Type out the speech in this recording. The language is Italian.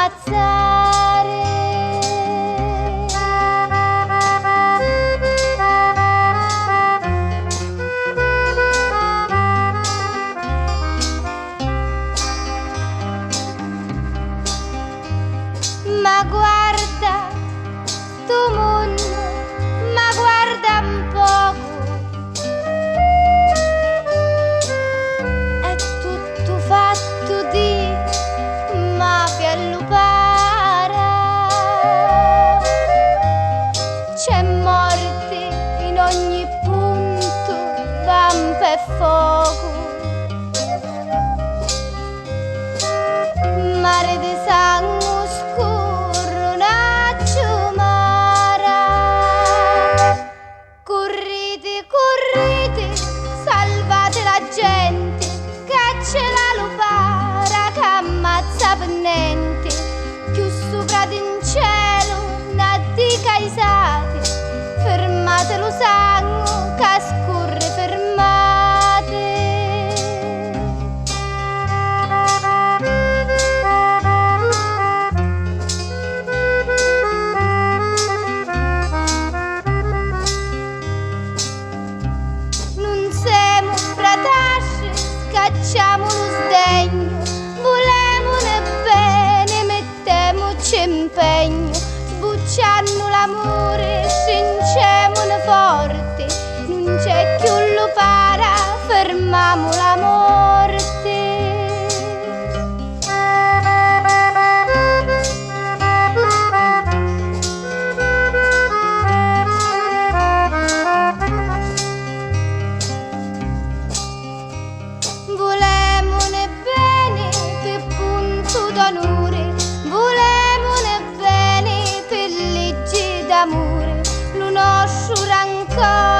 ammazzare. Ma guarda sto mondo, ma guarda un poco, è tutto fatto di mafia e lupara. C'è morte in ogni punto, vampa e fuoco, mare di sangue scuro, naccio mara. Correte, correte, salvate la gente, che c'è la lupara che ammazza per niente. Più sopra in cielo, una dica ai sati, fermate lo sangue che scorre, fermate. Non siamo fratelli, scacciamo lo sdegno, volemone bene, mettemoci impegno, sbucciando l'amore, stringiamone forte, non c'è più lo para, fermamo la morte. Volemone bene per punto d'onore, volemone bene per legge d'amore, lo nostro rancore